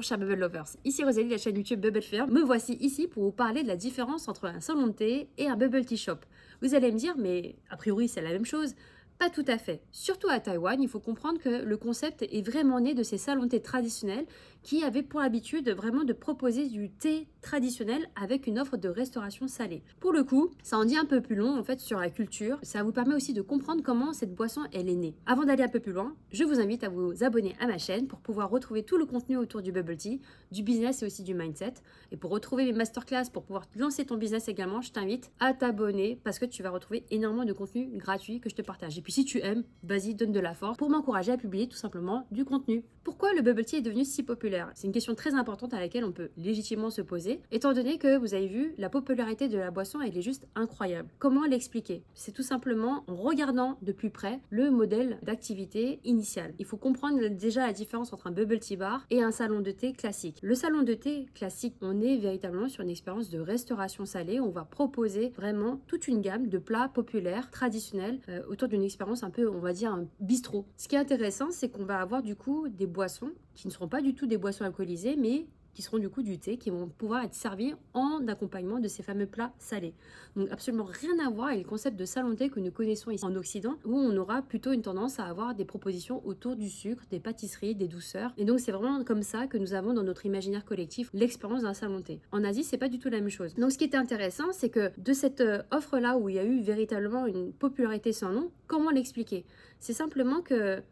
Bonjour chers Bubble Lovers, ici Rosalie de la chaîne YouTube Bubble Firm. Me voici ici pour vous parler de la différence entre un salon de thé et un bubble tea shop. Vous allez me dire, mais a priori c'est la même chose. Pas tout à fait. Surtout à Taïwan, il faut comprendre que le concept est vraiment né de ces salons de thé traditionnels qui avaient pour habitude vraiment de proposer du thé traditionnel avec une offre de restauration salée. Pour le coup, ça en dit un peu plus long en fait sur la culture. Ça vous permet aussi de comprendre comment cette boisson elle est née. Avant d'aller un peu plus loin, je vous invite à vous abonner à ma chaîne pour pouvoir retrouver tout le contenu autour du bubble tea, du business et aussi du mindset. Et pour retrouver mes masterclass, pour pouvoir lancer ton business également, je t'invite à t'abonner parce que tu vas retrouver énormément de contenu gratuit que je te partage. Et puis si tu aimes, vas-y, donne de la force pour m'encourager à publier tout simplement du contenu. Pourquoi le bubble tea est devenu si populaire? C'est une question très importante à laquelle on peut légitimement se poser, étant donné que vous avez vu, la popularité de la boisson, elle est juste incroyable. Comment l'expliquer? C'est tout simplement en regardant de plus près le modèle d'activité initial. Il faut comprendre déjà la différence entre un bubble tea bar et un salon de thé classique. Le salon de thé classique, on est véritablement sur une expérience de restauration salée. On va proposer vraiment toute une gamme de plats populaires, traditionnels, autour d'une expérience un peu, on va dire, un bistrot. Ce qui est intéressant, c'est qu'on va avoir du coup des boissons qui ne seront pas du tout des boissons alcoolisées, mais qui seront du coup du thé, qui vont pouvoir être servis en accompagnement de ces fameux plats salés. Donc absolument rien à voir avec le concept de salon de thé que nous connaissons ici en Occident, où on aura plutôt une tendance à avoir des propositions autour du sucre, des pâtisseries, des douceurs. Et donc c'est vraiment comme ça que nous avons dans notre imaginaire collectif l'expérience d'un salon de thé. En Asie, c'est pas du tout la même chose. Donc ce qui est intéressant, c'est que de cette offre-là où il y a eu véritablement une popularité sans nom, comment l'expliquer? C'est simplement que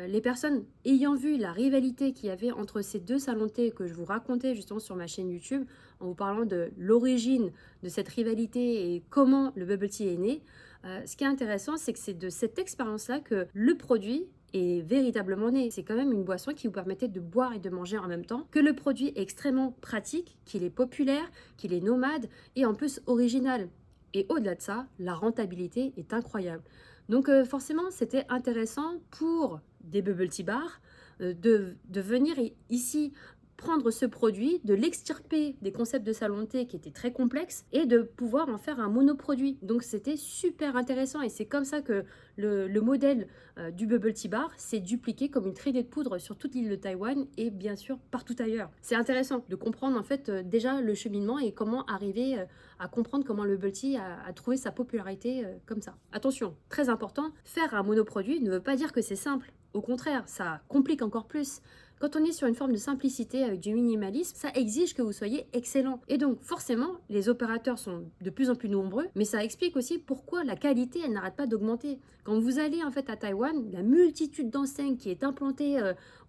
les personnes ayant vu la rivalité qu'il y avait entre ces deux salons de thé que je vous racontais justement sur ma chaîne YouTube, en vous parlant de l'origine de cette rivalité et comment le bubble tea est né, ce qui est intéressant, c'est que c'est de cette expérience-là que le produit est véritablement né. C'est quand même une boisson qui vous permettait de boire et de manger en même temps, que le produit est extrêmement pratique, qu'il est populaire, qu'il est nomade et en plus original. Et au-delà de ça, la rentabilité est incroyable. Donc forcément, c'était intéressant pour des bubble tea bars de venir ici prendre ce produit, de l'extirper des concepts de salon de thé qui étaient très complexes et de pouvoir en faire un monoproduit. Donc c'était super intéressant et c'est comme ça que le modèle du bubble tea bar s'est dupliqué comme une traînée de poudre sur toute l'île de Taïwan et bien sûr partout ailleurs. C'est intéressant de comprendre en fait déjà le cheminement et comment arriver à comprendre comment le bubble tea a trouvé sa popularité comme ça. Attention, très important, faire un monoproduit ne veut pas dire que c'est simple. Au contraire, ça complique encore plus. Quand on est sur une forme de simplicité avec du minimalisme, ça exige que vous soyez excellent. Et donc forcément, les opérateurs sont de plus en plus nombreux, mais ça explique aussi pourquoi la qualité, elle n'arrête pas d'augmenter. Quand vous allez en fait à Taïwan, la multitude d'enseignes qui est implantée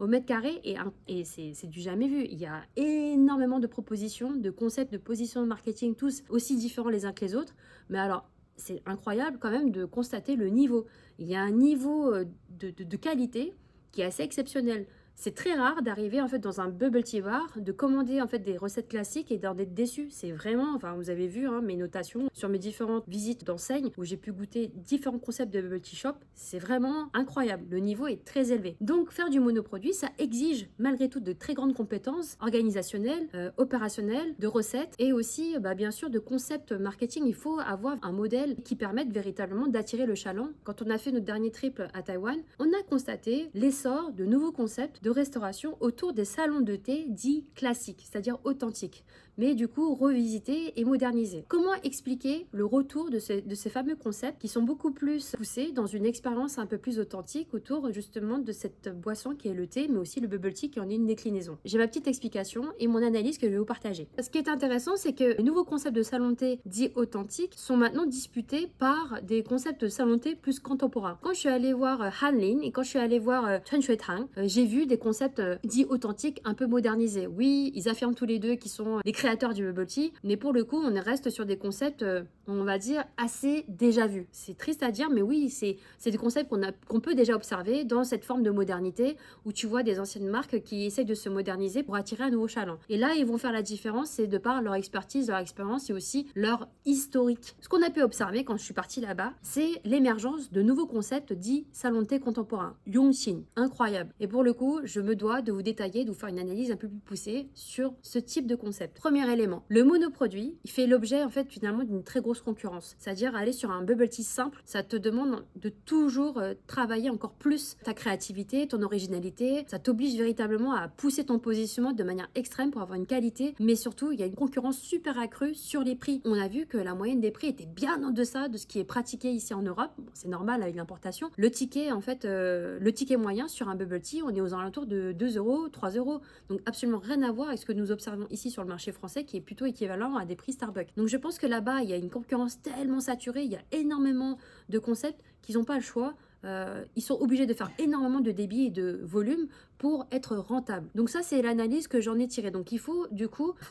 au mètre carré, et c'est du jamais vu. Il y a énormément de propositions, de concepts, de positions de marketing, tous aussi différents les uns que les autres. Mais alors, c'est incroyable quand même de constater le niveau. Il y a un niveau de qualité qui est assez exceptionnel. C'est très rare d'arriver en fait dans un bubble tea bar, de commander en fait des recettes classiques et d'en être déçu. C'est vraiment, enfin vous avez vu mes notations sur mes différentes visites d'enseignes où j'ai pu goûter différents concepts de bubble tea shop. C'est vraiment incroyable. Le niveau est très élevé. Donc faire du monoproduit, ça exige malgré tout de très grandes compétences organisationnelles, opérationnelles, de recettes et aussi bien sûr de concepts marketing. Il faut avoir un modèle qui permette véritablement d'attirer le chaland. Quand on a fait notre dernier trip à Taïwan, on a constaté l'essor de nouveaux concepts de restauration autour des salons de thé dits classiques, c'est-à-dire authentiques, mais du coup revisités et modernisés. Comment expliquer le retour de ces fameux concepts qui sont beaucoup plus poussés dans une expérience un peu plus authentique autour justement de cette boisson qui est le thé, mais aussi le bubble tea qui en est une déclinaison? J'ai ma petite explication et mon analyse que je vais vous partager. Ce qui est intéressant, c'est que les nouveaux concepts de salon de thé dits authentiques sont maintenant disputés par des concepts de salon de thé plus contemporains. Quand je suis allée voir Hanlin et quand je suis allée voir Chen Shui Tang, j'ai vu des concepts dits authentiques un peu modernisés. Oui, ils affirment tous les deux qu'ils sont les créateurs du bubble tea, mais pour le coup, on reste sur des concepts, on va dire, assez déjà vus. C'est triste à dire, mais oui, c'est des concepts qu'on peut déjà observer dans cette forme de modernité où tu vois des anciennes marques qui essayent de se moderniser pour attirer un nouveau chaland. Et là, ils vont faire la différence, c'est de par leur expertise, leur expérience et aussi leur historique. Ce qu'on a pu observer quand je suis partie là-bas, c'est l'émergence de nouveaux concepts dits salon de thé contemporain. Yongxin, incroyable. Et pour le coup, je me dois de vous détailler, de vous faire une analyse un peu plus poussée sur ce type de concept. Premièrement, Premier élément, le monoproduit, il fait l'objet en fait finalement d'une très grosse concurrence. C'est-à-dire aller sur un bubble tea simple, ça te demande de toujours travailler encore plus ta créativité, ton originalité. Ça t'oblige véritablement à pousser ton positionnement de manière extrême pour avoir une qualité, mais surtout il y a une concurrence super accrue sur les prix. On a vu que la moyenne des prix était bien en deçà de ce qui est pratiqué ici en Europe. Bon, c'est normal avec l'importation. Le ticket en fait, le ticket moyen sur un bubble tea, on est aux alentours de 2 euros, 3 euros. Donc absolument rien à voir avec ce que nous observons ici sur le marché français qui est plutôt équivalent à des prix Starbucks. Donc je pense que là-bas, il y a une concurrence tellement saturée, il y a énormément de concepts qu'ils n'ont pas le choix. Ils sont obligés de faire énormément de débit et de volume pour être rentable. Donc ça, c'est l'analyse que j'en ai tirée. Donc il faut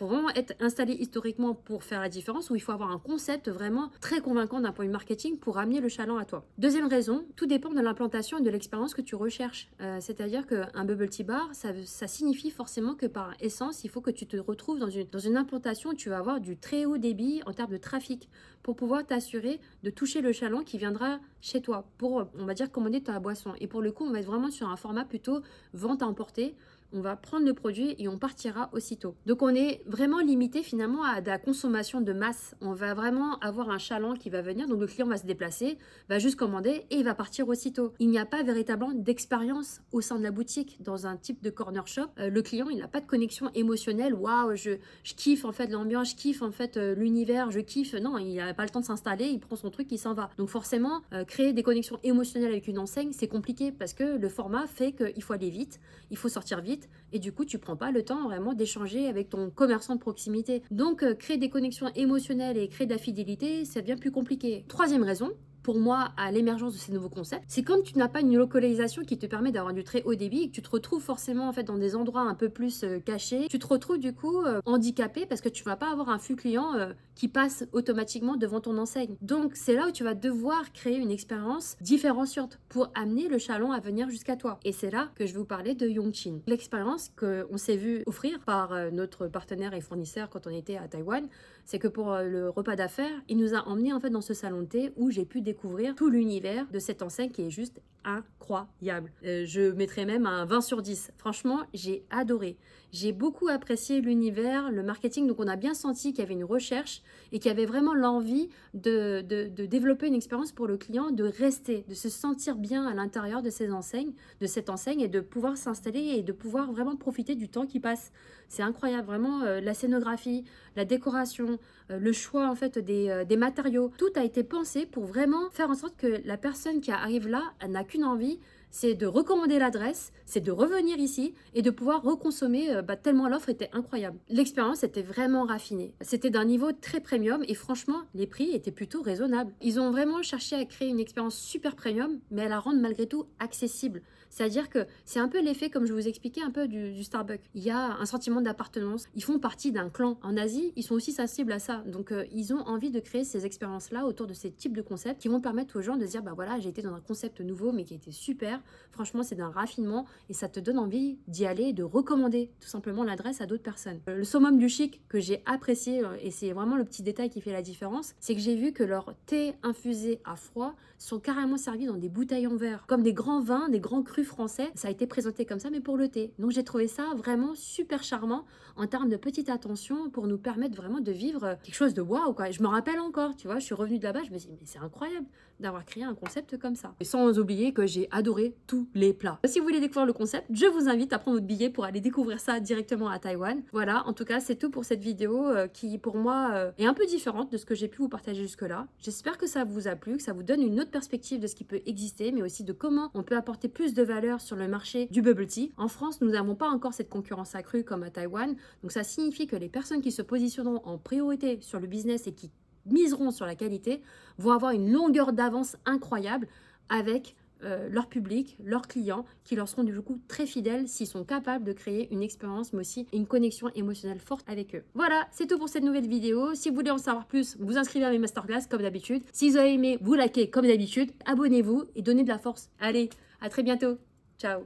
vraiment être installé historiquement pour faire la différence, ou il faut avoir un concept vraiment très convaincant d'un point de vue marketing pour amener le chaland à toi. Deuxième raison, tout dépend de l'implantation et de l'expérience que tu recherches. C'est-à-dire qu'un bubble tea bar, ça signifie forcément que par essence, il faut que tu te retrouves dans une implantation où tu vas avoir du très haut débit en termes de trafic pour pouvoir t'assurer de toucher le chaland qui viendra chez toi pour, on va dire, commander ta boisson. Et pour le coup, on va être vraiment sur un format plutôt vente à emporter. On va prendre le produit et on partira aussitôt. Donc on est vraiment limité finalement à de la consommation de masse. On va vraiment avoir un chaland qui va venir, donc le client va se déplacer, va juste commander et il va partir aussitôt. Il n'y a pas véritablement d'expérience au sein de la boutique dans un type de corner shop. Le client, il n'a pas de connexion émotionnelle. Waouh, je kiffe en fait l'ambiance, je kiffe en fait l'univers, je kiffe. Non, il n'a pas le temps de s'installer, il prend son truc, il s'en va. Donc forcément, créer des connexions émotionnelles avec une enseigne, c'est compliqué parce que le format fait qu'il faut aller vite, il faut sortir vite. Et du coup, tu prends pas le temps vraiment d'échanger avec ton commerçant de proximité. Donc, créer des connexions émotionnelles et créer de la fidélité, ça devient plus compliqué. Troisième raison, pour moi, à l'émergence de ces nouveaux concepts, c'est quand tu n'as pas une localisation qui te permet d'avoir du très haut débit et que tu te retrouves forcément en fait dans des endroits un peu plus cachés, tu te retrouves du coup handicapé parce que tu vas pas avoir un flux client qui passe automatiquement devant ton enseigne. Donc c'est là où tu vas devoir créer une expérience différenciante pour amener le chaland à venir jusqu'à toi. Et c'est là que je vais vous parler de Yongchin. L'expérience qu'on s'est vu offrir par notre partenaire et fournisseur quand on était à Taïwan, c'est que pour le repas d'affaires, il nous a emmenés en fait dans ce salon de thé où j'ai pu découvrir tout l'univers de cette enseigne qui est juste incroyable. Je mettrais même un 20 sur 10. Franchement, j'ai adoré. J'ai beaucoup apprécié l'univers, le marketing. Donc, on a bien senti qu'il y avait une recherche et qu'il y avait vraiment l'envie de développer une expérience pour le client, de rester, de se sentir bien à l'intérieur de cette enseigne et de pouvoir s'installer et de pouvoir vraiment profiter du temps qui passe. C'est incroyable, vraiment, la scénographie, la décoration, le choix en fait des matériaux. Tout a été pensé pour vraiment faire en sorte que la personne qui arrive là, elle n'a qu'une envie, c'est de recommander l'adresse, c'est de revenir ici et de pouvoir reconsommer tellement l'offre était incroyable. L'expérience était vraiment raffinée. C'était d'un niveau très premium et franchement, les prix étaient plutôt raisonnables. Ils ont vraiment cherché à créer une expérience super premium, mais à la rendre malgré tout accessible. C'est-à-dire que c'est un peu l'effet, comme je vous expliquais, un peu du Starbucks. Il y a un sentiment d'appartenance. Ils font partie d'un clan. En Asie, ils sont aussi sensibles à ça. Donc, ils ont envie de créer ces expériences-là autour de ces types de concepts qui vont permettre aux gens de se dire, bah voilà, j'ai été dans un concept nouveau, mais qui était super. Franchement, c'est d'un raffinement et ça te donne envie d'y aller et de recommander tout simplement l'adresse à d'autres personnes. Le summum du chic que j'ai apprécié, et c'est vraiment le petit détail qui fait la différence, c'est que j'ai vu que leurs thés infusés à froid sont carrément servis dans des bouteilles en verre, comme des grands vins, des grands crus français. Ça a été présenté comme ça, mais pour le thé. Donc j'ai trouvé ça vraiment super charmant en termes de petite attention pour nous permettre vraiment de vivre quelque chose de waouh, quoi. Je me rappelle encore, tu vois, je suis revenue de là-bas, je me suis dit, mais c'est incroyable d'avoir créé un concept comme ça. Et sans oublier que j'ai adoré tous les plats. Si vous voulez découvrir le concept, je vous invite à prendre votre billet pour aller découvrir ça directement à Taïwan. Voilà, en tout cas, c'est tout pour cette vidéo qui, pour moi, est un peu différente de ce que j'ai pu vous partager jusque-là. J'espère que ça vous a plu, que ça vous donne une autre perspective de ce qui peut exister, mais aussi de comment on peut apporter plus de valeur sur le marché du bubble tea. En France, nous n'avons pas encore cette concurrence accrue comme à Taïwan, donc ça signifie que les personnes qui se positionneront en priorité sur le business et qui miseront sur la qualité vont avoir une longueur d'avance incroyable avec leur public, leurs clients, qui leur seront du coup très fidèles s'ils sont capables de créer une expérience, mais aussi une connexion émotionnelle forte avec eux. Voilà, c'est tout pour cette nouvelle vidéo. Si vous voulez en savoir plus, vous inscrivez à mes masterclass comme d'habitude. Si vous avez aimé, vous likez comme d'habitude, abonnez-vous et donnez de la force. Allez, à très bientôt. Ciao.